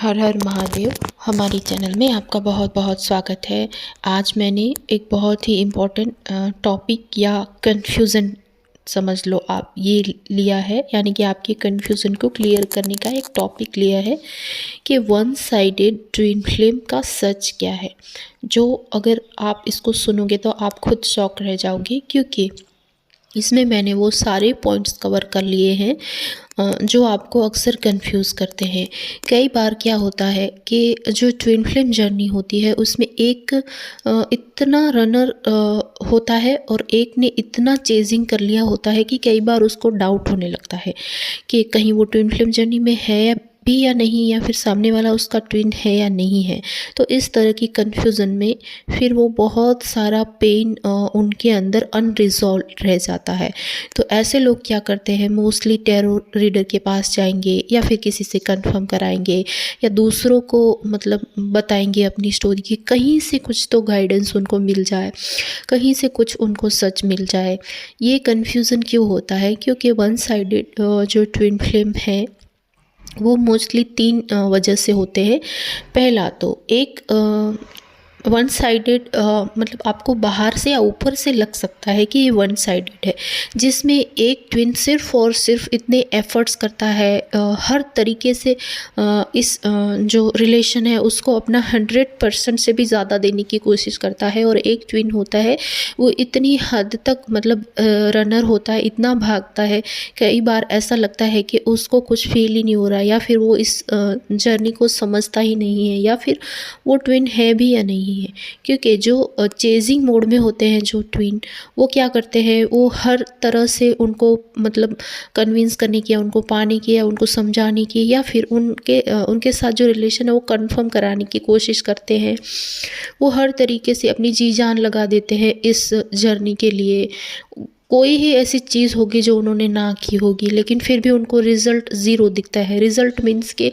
हर हर महादेव। हमारी चैनल में आपका बहुत बहुत स्वागत है। आज मैंने एक बहुत ही इम्पोर्टेंट टॉपिक या कन्फ्यूज़न समझ लो आप ये लिया है, यानी कि आपके कन्फ्यूज़न को क्लियर करने का एक टॉपिक लिया है कि वन साइडेड ट्विन फ्लेम का सच क्या है। जो अगर आप इसको सुनोगे तो आप खुद शॉक रह जाओगे, क्योंकि इसमें मैंने वो सारे पॉइंट्स कवर कर लिए हैं जो आपको अक्सर कंफ्यूज करते हैं। कई बार क्या होता है कि जो ट्विन फ्लेम जर्नी होती है उसमें एक इतना रनर होता है और एक ने इतना चेजिंग कर लिया होता है कि कई बार उसको डाउट होने लगता है कि कहीं वो ट्विन फ्लेम जर्नी में है भी या नहीं, या फिर सामने वाला उसका ट्विन है या नहीं है। तो इस तरह की कन्फ्यूज़न में फिर वो बहुत सारा पेन उनके अंदर अनरिजॉल्व रह जाता है। तो ऐसे लोग क्या करते हैं, मोस्टली टैरो रीडर के पास जाएंगे या फिर किसी से कंफर्म कराएंगे या दूसरों को मतलब बताएंगे अपनी स्टोरी की, कहीं से कुछ तो गाइडेंस उनको मिल जाए, कहीं से कुछ उनको सच मिल जाए। ये कन्फ्यूज़न क्यों होता है? क्योंकि वन साइडेड जो ट्विन फ्लेम है वो मोस्टली तीन वजह से होते हैं। पहला तो एक वन साइडेड मतलब आपको बाहर से या ऊपर से लग सकता है कि ये वन साइडेड है, जिसमें एक ट्विन सिर्फ और सिर्फ इतने एफर्ट्स करता है हर तरीके से इस जो रिलेशन है उसको अपना 100% से भी ज़्यादा देने की कोशिश करता है, और एक ट्विन होता है वो इतनी हद तक मतलब रनर होता है, इतना भागता है, कई बार ऐसा लगता है कि उसको कुछ फील ही नहीं हो रहा, या फिर वो इस जर्नी को समझता ही नहीं है, या फिर वो ट्विन है भी या नहीं है। क्योंकि जो चेजिंग मोड में होते हैं जो ट्विन, वो क्या करते हैं, वो हर तरह से उनको मतलब कन्विंस करने की, या उनको पाने की, या उनको समझाने की, या फिर उनके साथ जो रिलेशन है वो कंफर्म कराने की कोशिश करते हैं। वो हर तरीके से अपनी जी जान लगा देते हैं इस जर्नी के लिए। कोई ही ऐसी चीज़ होगी जो उन्होंने ना की होगी, लेकिन फिर भी उनको रिज़ल्ट ज़ीरो दिखता है। रिज़ल्ट मीन्स के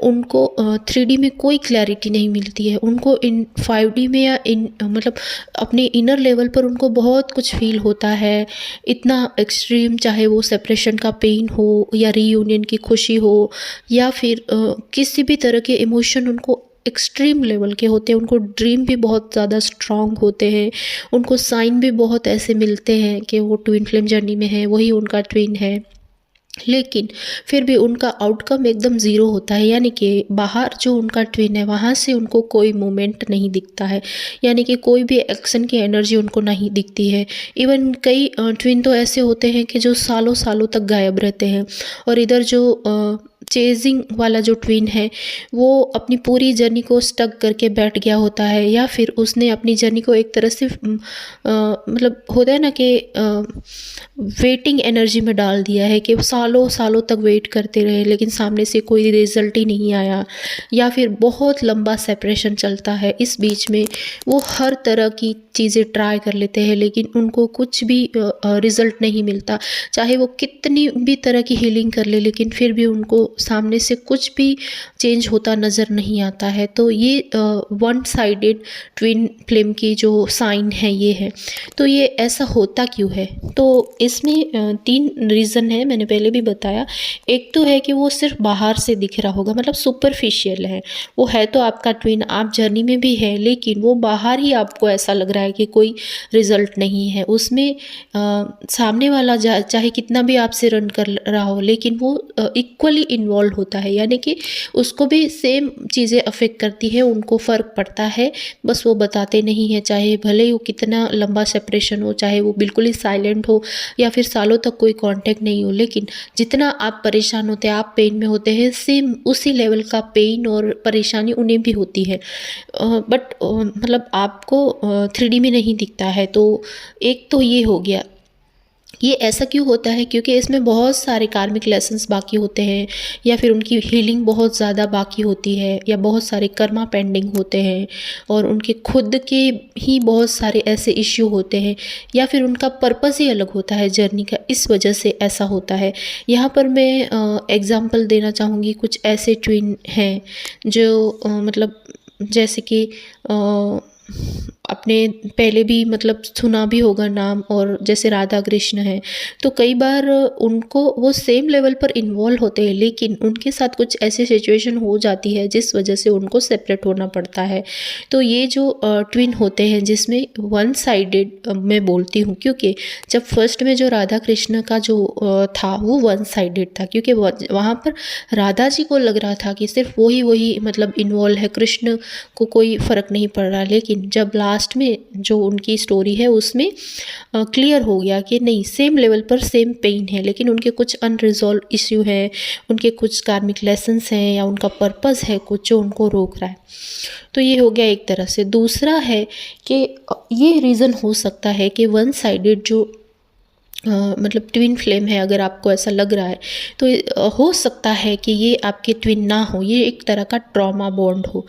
उनको 3D में कोई क्लैरिटी नहीं मिलती है, उनको इन 5D में या इन मतलब अपने इनर लेवल पर उनको बहुत कुछ फील होता है, इतना एक्सट्रीम, चाहे वो सेपरेशन का पेन हो या रीयूनियन की खुशी हो, या फिर किसी भी तरह के इमोशन उनको एक्सट्रीम लेवल के होते हैं। उनको ड्रीम भी बहुत ज़्यादा स्ट्रॉन्ग होते हैं, उनको साइन भी बहुत ऐसे मिलते हैं कि वो ट्विन फ्लेम जर्नी में है, वही उनका ट्विन है, लेकिन फिर भी उनका आउटकम एकदम ज़ीरो होता है। यानी कि बाहर जो उनका ट्विन है वहाँ से उनको कोई मूवमेंट नहीं दिखता है, यानी कि कोई भी एक्शन की एनर्जी उनको नहीं दिखती है। इवन कई ट्विन तो ऐसे होते हैं कि जो सालों सालों तक गायब रहते हैं, और इधर जो चेजिंग वाला जो ट्विन है वो अपनी पूरी जर्नी को स्टक करके बैठ गया होता है, या फिर उसने अपनी जर्नी को एक तरह से मतलब होता है ना कि वेटिंग एनर्जी में डाल दिया है, कि सालों सालों तक वेट करते रहे लेकिन सामने से कोई रिजल्ट ही नहीं आया, या फिर बहुत लंबा सेपरेशन चलता है। इस बीच में वो हर तरह की चीज़ें ट्राई कर लेते हैं लेकिन उनको कुछ भी रिज़ल्ट नहीं मिलता, चाहे वो कितनी भी तरह की हीलिंग कर ले, लेकिन फिर भी उनको सामने से कुछ भी चेंज होता नज़र नहीं आता है। तो ये वन साइडेड ट्विन फ्लेम की जो साइन है ये है। तो ये ऐसा होता क्यों है? तो इसमें तीन रीज़न है, मैंने पहले भी बताया। एक तो है कि वो सिर्फ बाहर से दिख रहा होगा, मतलब सुपरफिशियल है, वो है तो आपका ट्विन, आप जर्नी में भी है, लेकिन वो बाहर ही आपको ऐसा लग रहा है कि कोई रिज़ल्ट नहीं है उसमें। सामने वाला चाहे कितना भी आपसे रन कर रहा हो, लेकिन वो इक्वली इन्वॉल्व होता है, यानी कि उसको भी सेम चीज़ें अफेक्ट करती है, उनको फ़र्क पड़ता है, बस वो बताते नहीं हैं। चाहे भले ही वो कितना लंबा सेपरेशन हो, चाहे वो बिल्कुल ही साइलेंट हो, या फिर सालों तक कोई कांटेक्ट नहीं हो, लेकिन जितना आप परेशान होते हैं, आप पेन में होते हैं, सेम उसी लेवल का पेन और परेशानी उन्हें भी होती है, बट मतलब आपको 3D में नहीं दिखता है। तो एक तो ये हो गया। ये ऐसा क्यों होता है? क्योंकि इसमें बहुत सारे कार्मिक लेसन्स बाकी होते हैं, या फिर उनकी हीलिंग बहुत ज़्यादा बाकी होती है, या बहुत सारे कर्मा पेंडिंग होते हैं, और उनके खुद के ही बहुत सारे ऐसे इश्यू होते हैं, या फिर उनका पर्पस ही अलग होता है जर्नी का, इस वजह से ऐसा होता है। यहाँ पर मैं एग्ज़ाम्पल देना चाहूँगी। कुछ ऐसे ट्विन हैं जो मतलब जैसे कि आपने पहले भी मतलब सुना भी होगा नाम, और जैसे राधा कृष्ण हैं, तो कई बार उनको वो सेम लेवल पर इन्वॉल्व होते हैं, लेकिन उनके साथ कुछ ऐसी सिचुएशन हो जाती है जिस वजह से उनको सेपरेट होना पड़ता है। तो ये जो ट्विन होते हैं जिसमें वन साइडेड मैं बोलती हूँ, क्योंकि जब फर्स्ट में जो राधा कृष्ण का जो था वो वन साइडेड था, क्योंकि वहाँ पर राधा जी को लग रहा था कि सिर्फ वही मतलब इन्वॉल्व है, कृष्ण को कोई फ़र्क नहीं पड़ रहा। लेकिन जब लास्ट में जो उनकी स्टोरी है उसमें क्लियर हो गया कि नहीं, सेम लेवल पर सेम पेन है, लेकिन उनके कुछ अनरिजॉल्व इश्यू है, उनके कुछ कार्मिक लेसन्स हैं, या उनका पर्पस है कुछ जो उनको रोक रहा है। तो ये हो गया एक तरह से। दूसरा है कि ये रीज़न हो सकता है कि वन साइडेड जो मतलब ट्विन फ्लेम है, अगर आपको ऐसा लग रहा है तो हो सकता है कि ये आपके ट्विन ना हो, ये एक तरह का ट्रॉमा बॉन्ड हो।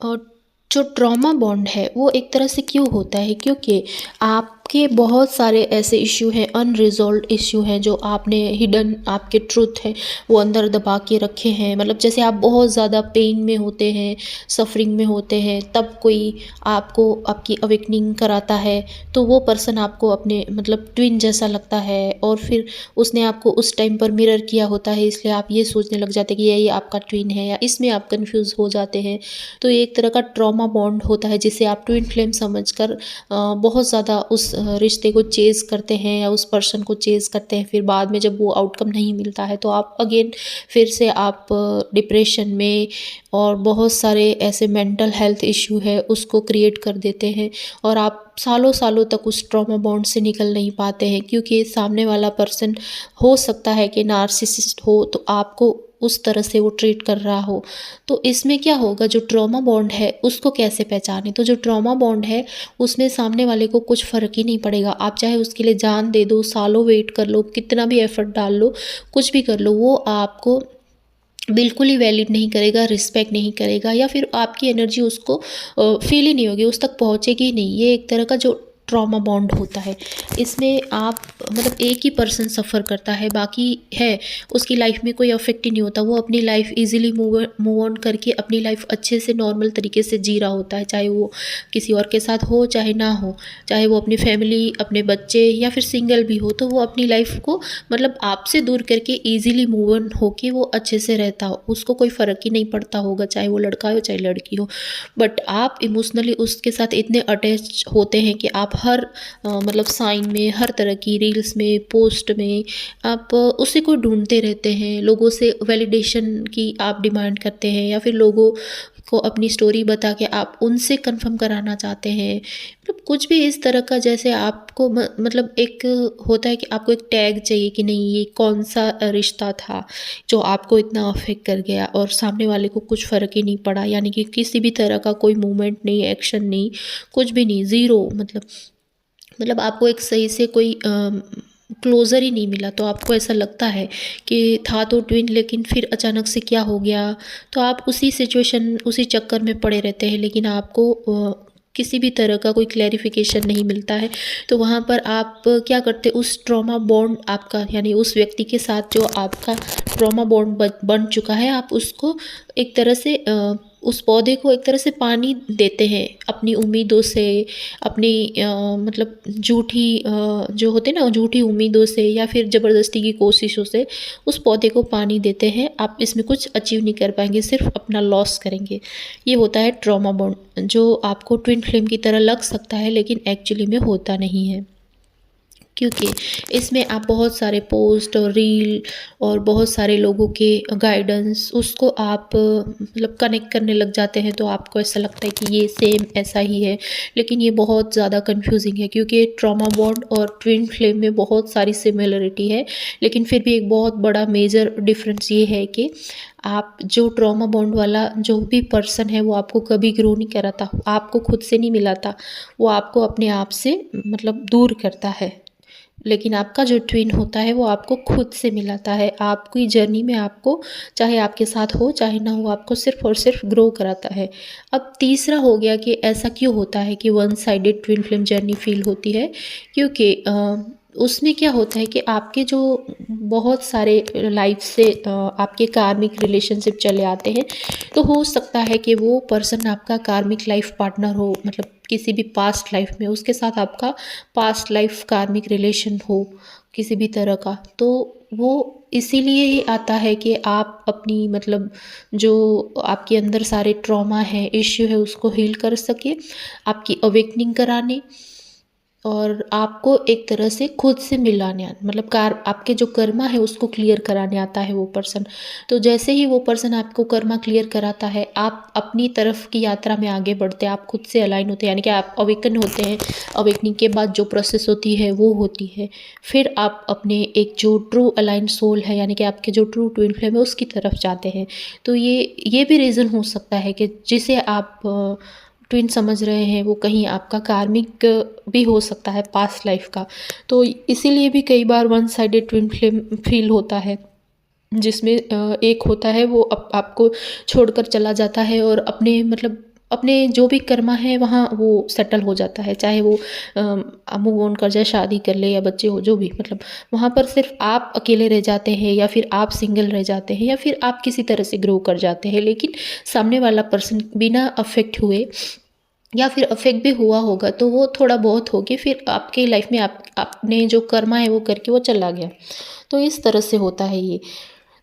और जो ट्रॉमा बॉन्ड है वो एक तरह से क्यों होता है, क्योंकि आपके बहुत सारे ऐसे इश्यू हैं, अनरिजॉल्व इश्यू हैं, जो आपने हिडन, आपके ट्रुथ है वो अंदर दबा के रखे हैं। मतलब जैसे आप बहुत ज़्यादा पेन में होते हैं, सफरिंग में होते हैं, तब कोई आपको आपकी अवेकनिंग कराता है, तो वो पर्सन आपको अपने मतलब ट्विन जैसा लगता है, और फिर उसने आपको उस टाइम पर मिरर किया होता है, इसलिए आप ये सोचने लग जाते हैं कि ये आपका ट्विन है, या इसमें आप कंफ्यूज हो जाते हैं। तो ये एक तरह का ट्रॉमा बॉन्ड होता है जिसे आप ट्विन फ्लेम समझकर बहुत ज़्यादा उस रिश्ते को चेज़ करते हैं, या उस पर्सन को चेज़ करते हैं। फिर बाद में जब वो आउटकम नहीं मिलता है तो आप अगेन फिर से आप डिप्रेशन में और बहुत सारे ऐसे मेंटल हेल्थ इश्यू है उसको क्रिएट कर देते हैं, और आप सालों सालों तक उस ट्रॉमा बॉन्ड से निकल नहीं पाते हैं, क्योंकि सामने वाला पर्सन हो सकता है कि नार्सिसिस्ट हो, तो आपको उस तरह से वो ट्रीट कर रहा हो। तो इसमें क्या होगा, जो ट्रॉमा बॉन्ड है उसको कैसे पहचानें? तो जो ट्रॉमा बॉन्ड है उसमें सामने वाले को कुछ फ़र्क ही नहीं पड़ेगा, आप चाहे उसके लिए जान दे दो, सालों वेट कर लो, कितना भी एफ़र्ट डाल लो, कुछ भी कर लो, वो आपको बिल्कुल ही वैलिड नहीं करेगा, रिस्पेक्ट नहीं करेगा, या फिर आपकी एनर्जी उसको फ़ील ही नहीं होगी, उस तक पहुँचेगी ही नहीं। ये एक तरह का जो ट्रॉमा बॉन्ड होता है, इसमें आप मतलब एक ही पर्सन सफ़र करता है, बाकी है उसकी लाइफ में कोई अफेक्ट ही नहीं होता, वो अपनी लाइफ इजीली मूव ऑन करके अपनी लाइफ अच्छे से नॉर्मल तरीके से जी रहा होता है, चाहे वो किसी और के साथ हो चाहे ना हो, चाहे वो अपनी फैमिली, अपने बच्चे, या फिर सिंगल भी हो, तो वो अपनी लाइफ को मतलब आपसे दूर करके ईजिली मूव ऑन होके वो अच्छे से रहता हो, उसको कोई फ़र्क ही नहीं पड़ता होगा, चाहे वो लड़का हो चाहे लड़की हो। बट आप इमोशनली उसके साथ इतने अटैच होते हैं कि आप हर मतलब साइन में, हर तरह की रील्स में, पोस्ट में आप उसी को ढूंढते रहते हैं, लोगों से वैलिडेशन की आप डिमांड करते हैं, या फिर लोगों को अपनी स्टोरी बता के आप उनसे कंफर्म कराना चाहते हैं। मतलब कुछ भी इस तरह का, जैसे आपको मतलब एक होता है कि आपको एक टैग चाहिए कि नहीं, ये कौन सा रिश्ता था जो आपको इतना अफेक्ट कर गया और सामने वाले को कुछ फ़र्क ही नहीं पड़ा, यानी कि किसी भी तरह का कोई मूवमेंट नहीं, एक्शन नहीं, कुछ भी नहीं, ज़ीरो। मतलब आपको एक सही से कोई क्लोज़र ही नहीं मिला, तो आपको ऐसा लगता है कि था तो ट्विन, लेकिन फिर अचानक से क्या हो गया। तो आप उसी सिचुएशन, उसी चक्कर में पड़े रहते हैं, लेकिन आपको किसी भी तरह का कोई क्लैरिफिकेशन नहीं मिलता है। तो वहाँ पर आप क्या करते, उस ट्रॉमा बॉन्ड आपका, यानी उस व्यक्ति के साथ जो आपका ट्रॉमा बॉन्ड बन चुका है, आप उसको एक तरह से उस पौधे को एक तरह से पानी देते हैं अपनी उम्मीदों से, अपनी मतलब झूठी जो होते हैं ना, झूठी उम्मीदों से, या फिर ज़बरदस्ती की कोशिशों से उस पौधे को पानी देते हैं। आप इसमें कुछ अचीव नहीं कर पाएंगे, सिर्फ अपना लॉस करेंगे। ये होता है ट्रॉमा बॉन्ड, जो आपको ट्विन फ्लेम की तरह लग सकता है लेकिन एक्चुअली में होता नहीं है। क्योंकि इसमें आप बहुत सारे पोस्ट और रील और बहुत सारे लोगों के गाइडेंस उसको आप मतलब कनेक्ट करने लग जाते हैं, तो आपको ऐसा लगता है कि ये सेम ऐसा ही है। लेकिन ये बहुत ज़्यादा कंफ्यूजिंग है, क्योंकि ट्रॉमा बॉन्ड और ट्विन फ्लेम में बहुत सारी सिमिलरिटी है, लेकिन फिर भी एक बहुत बड़ा मेजर डिफरेंस ये है कि आप जो ट्रॉमा बॉन्ड वाला जो भी पर्सन है वो आपको कभी ग्रो नहीं कराता, आपको खुद से नहीं मिलाता, वो आपको अपने आप से मतलब दूर करता है। लेकिन आपका जो ट्विन होता है वो आपको खुद से मिलाता है, आपकी जर्नी में आपको चाहे आपके साथ हो चाहे ना हो, आपको सिर्फ और सिर्फ ग्रो कराता है। अब तीसरा हो गया कि ऐसा क्यों होता है कि one sided twin flame journey feel होती है, क्योंकि उसमें क्या होता है कि आपके जो बहुत सारे लाइफ से आपके कार्मिक रिलेशनशिप चले आते हैं, तो हो सकता है कि वो पर्सन आपका कार्मिक लाइफ पार्टनर हो, मतलब किसी भी पास्ट लाइफ में उसके साथ आपका पास्ट लाइफ कार्मिक रिलेशन हो किसी भी तरह का। तो वो इसीलिए ही आता है कि आप अपनी मतलब जो आपके अंदर सारे ट्रॉमा है, इश्यू है, उसको हील कर सके, आपकी अवेकनिंग कराने और आपको एक तरह से खुद से मिलाने मतलब आपके जो कर्मा है उसको क्लियर कराने आता है वो पर्सन। तो जैसे ही वो पर्सन आपको कर्मा क्लियर कराता है, आप अपनी तरफ की यात्रा में आगे बढ़ते हैं, आप खुद से अलाइन होते हैं, यानी कि आप अवेकन होते हैं। अवेकनिंग के बाद जो प्रोसेस होती है वो होती है, फिर आप अपने एक जो ट्रू अलाइन सोल है, यानी कि आपके जो ट्रू ट्विन फ्लेम है उसकी तरफ जाते हैं। तो ये भी रीज़न हो सकता है कि जिसे आप ट्विन समझ रहे हैं वो कहीं आपका कार्मिक भी हो सकता है पास्ट लाइफ का। तो इसीलिए भी कई बार one sided twin flame feel होता है, जिसमें एक होता है वो आपको छोड़कर चला जाता है और अपने मतलब अपने जो भी कर्मा है वहाँ वो सेटल हो जाता है, चाहे वो मूव ऑन कर जाए, शादी कर ले या बच्चे हो, जो भी मतलब वहाँ पर सिर्फ आप अकेले रह जाते हैं या फिर आप सिंगल रह जाते हैं या फिर आप किसी तरह से ग्रो कर जाते हैं। लेकिन सामने वाला पर्सन बिना अफेक्ट हुए या फिर अफेक्ट भी हुआ होगा तो वो थोड़ा बहुत होगी, फिर आपके लाइफ में आपने जो कर्मा है वो करके वो चला गया। तो इस तरह से होता है ये।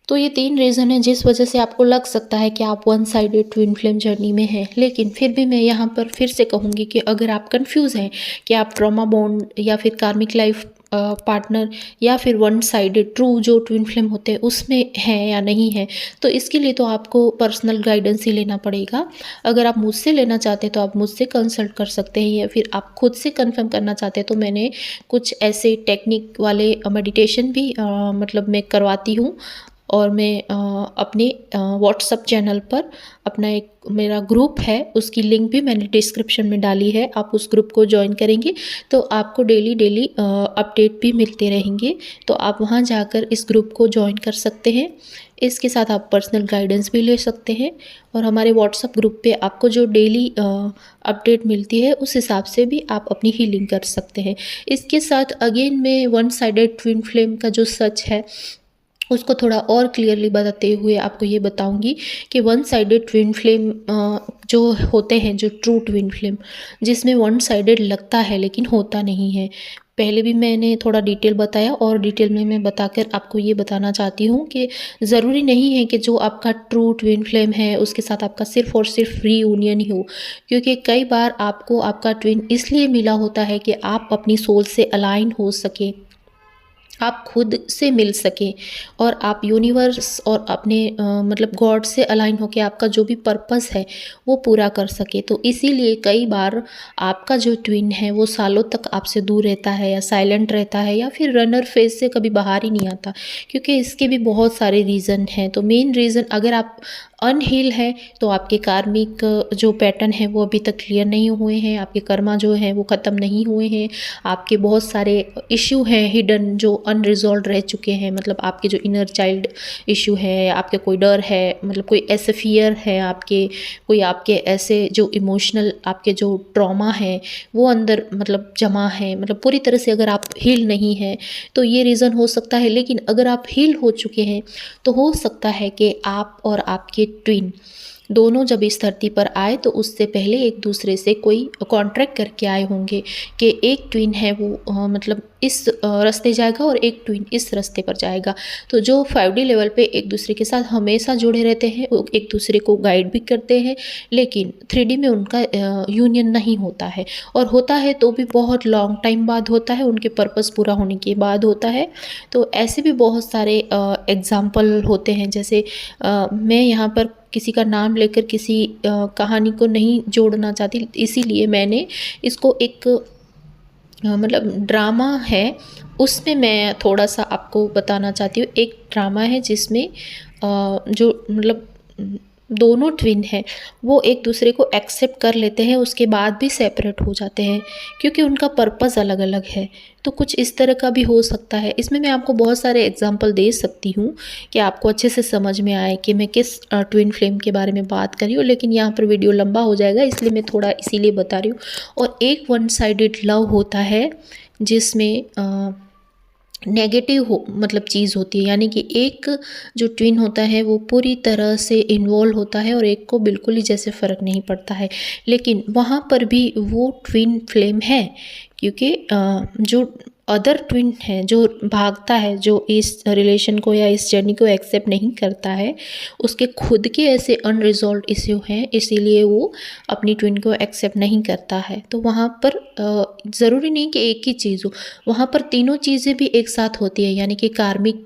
तो ये 3 रीज़न है जिस वजह से आपको लग सकता है कि आप one sided twin flame journey में हैं। लेकिन फिर भी मैं यहाँ पर फिर से कहूँगी कि अगर आप कन्फ्यूज़ हैं कि आप ट्रॉमा बॉन्ड या फिर कार्मिक लाइफ पार्टनर या फिर वन साइडेड ट्रू जो ट्विन फ्लेम होते हैं उसमें हैं या नहीं है, तो इसके लिए तो आपको पर्सनल गाइडेंस ही लेना पड़ेगा। अगर आप मुझसे लेना चाहते हैं तो आप मुझसे कंसल्ट कर सकते हैं, या फिर आप खुद से कंफर्म करना चाहते हैं तो मैंने कुछ ऐसे टेक्निक वाले मेडिटेशन भी मतलब मैं करवाती हूँ। और मैं अपने व्हाट्सएप चैनल पर अपना एक मेरा ग्रुप है, उसकी लिंक भी मैंने डिस्क्रिप्शन में डाली है। आप उस ग्रुप को ज्वाइन करेंगे तो आपको डेली अपडेट भी मिलते रहेंगे, तो आप वहाँ जाकर इस ग्रुप को ज्वाइन कर सकते हैं। इसके साथ आप पर्सनल गाइडेंस भी ले सकते हैं और हमारे व्हाट्सएप ग्रुप पे आपको जो डेली अपडेट मिलती है उस हिसाब से भी आप अपनी हीलिंग कर सकते हैं। इसके साथ अगेन मैं वन साइडेड ट्विन फ्लेम का जो सच है उसको थोड़ा और क्लियरली बताते हुए आपको ये बताऊंगी कि वन साइडेड ट्विन फ्लेम जो होते हैं, जो ट्रू ट्विन फ्लेम जिसमें वन साइडेड लगता है लेकिन होता नहीं है, पहले भी मैंने थोड़ा डिटेल बताया और डिटेल में मैं बताकर आपको ये बताना चाहती हूँ कि ज़रूरी नहीं है कि जो आपका ट्रू ट्विन फ्लेम है उसके साथ आपका सिर्फ और सिर्फ रीयूनियन ही हो, क्योंकि कई बार आपको आपका ट्विन इसलिए मिला होता है कि आप अपनी सोल से अलाइन हो सके, आप खुद से मिल सकें और आप यूनिवर्स और अपने मतलब गॉड से अलाइन होकर आपका जो भी पर्पस है वो पूरा कर सके। तो इसीलिए कई बार आपका जो ट्विन है वो सालों तक आपसे दूर रहता है या साइलेंट रहता है या फिर रनर फेज से कभी बाहर ही नहीं आता, क्योंकि इसके भी बहुत सारे रीज़न हैं। तो मेन रीज़न, अगर आप अनहील है तो आपके कार्मिक जो पैटर्न है वो अभी तक क्लियर नहीं हुए हैं, आपके कर्मा जो हैं वो ख़त्म नहीं हुए हैं, आपके बहुत सारे इशू हैं हिडन जो अनरिजॉल्व रह चुके हैं, मतलब आपके जो इनर चाइल्ड इशू है, आपके कोई डर है, मतलब कोई ऐसे फियर है आपके, कोई आपके ऐसे जो इमोशनल आपके जो ट्रॉमा है वो अंदर मतलब जमा है, मतलब पूरी तरह से अगर आप हील नहीं है तो ये रीज़न हो सकता है। लेकिन अगर आप हील हो चुके हैं तो हो सकता है कि आप और आपके ट्विन दोनों जब इस धरती पर आए तो उससे पहले एक दूसरे से कोई कॉन्ट्रैक्ट करके आए होंगे कि एक ट्विन है वो मतलब इस रास्ते जाएगा और एक ट्विन इस रास्ते पर जाएगा। तो जो 5D लेवल पे एक दूसरे के साथ हमेशा जुड़े रहते हैं, वो एक दूसरे को गाइड भी करते हैं, लेकिन 3D में उनका यूनियन नहीं होता है, और होता है तो भी बहुत लॉन्ग टाइम बाद होता है, उनके पर्पस पूरा होने के बाद होता है। तो ऐसे भी बहुत सारे एग्ज़ाम्पल होते हैं। जैसे मैं यहाँ पर किसी का नाम लेकर किसी कहानी को नहीं जोड़ना चाहती, इसीलिए मैंने इसको एक मतलब ड्रामा है उसमें मैं थोड़ा सा आपको बताना चाहती हूँ। एक ड्रामा है जिसमें जो मतलब दोनों ट्विन हैं वो एक दूसरे को एक्सेप्ट कर लेते हैं, उसके बाद भी सेपरेट हो जाते हैं क्योंकि उनका पर्पस अलग अलग है। तो कुछ इस तरह का भी हो सकता है। इसमें मैं आपको बहुत सारे एग्जांपल दे सकती हूँ कि आपको अच्छे से समझ में आए कि मैं किस ट्विन फ्लेम के बारे में बात कर रही हूँ, लेकिन यहाँ पर वीडियो लंबा हो जाएगा इसलिए मैं थोड़ा इसीलिए बता रही हूँ। और एक वन साइडेड लव होता है जिसमें नेगेटिव हो मतलब चीज़ होती है, यानी कि एक जो ट्विन होता है वो पूरी तरह से इन्वॉल्व होता है और एक को बिल्कुल ही जैसे फ़र्क नहीं पड़ता है, लेकिन वहाँ पर भी वो ट्विन फ्लेम है क्योंकि जो अदर ट्विन है जो भागता है, जो इस रिलेशन को या इस जर्नी को एक्सेप्ट नहीं करता है, उसके खुद के ऐसे अनरिजॉल्व इश्यू हैं, इसीलिए वो अपनी ट्विन को एक्सेप्ट नहीं करता है। तो वहाँ पर ज़रूरी नहीं कि एक ही चीज़ हो, वहाँ पर तीनों चीज़ें भी एक साथ होती है, यानी कि कार्मिक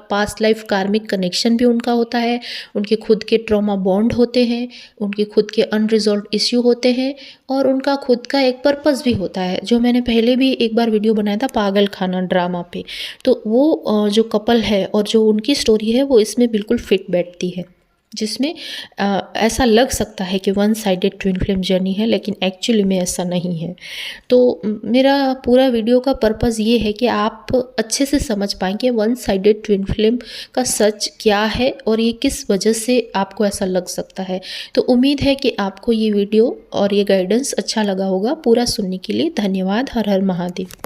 पास्ट लाइफ कार्मिक कनेक्शन भी उनका होता है, उनके खुद के ट्रॉमा बॉन्ड होते हैं, उनके खुद के अनरिजॉल्व इश्यू होते हैं, और उनका खुद का एक पर्पस भी होता है, जो मैंने पहले भी एक बार वीडियो बनाया था पागल खाना ड्रामा पे। तो वो जो कपल है और जो उनकी स्टोरी है वो इसमें बिल्कुल फिट बैठती है, जिसमें ऐसा लग सकता है कि one sided twin flame journey है, लेकिन एक्चुअली में ऐसा नहीं है। तो मेरा पूरा वीडियो का पर्पस ये है कि आप अच्छे से समझ पाएँ कि वन साइडेड ट्विन फ्लेम का सच क्या है और ये किस वजह से आपको ऐसा लग सकता है। तो उम्मीद है कि आपको ये वीडियो और ये गाइडेंस अच्छा लगा होगा। पूरा सुनने के लिए धन्यवाद। हर हर महादेव।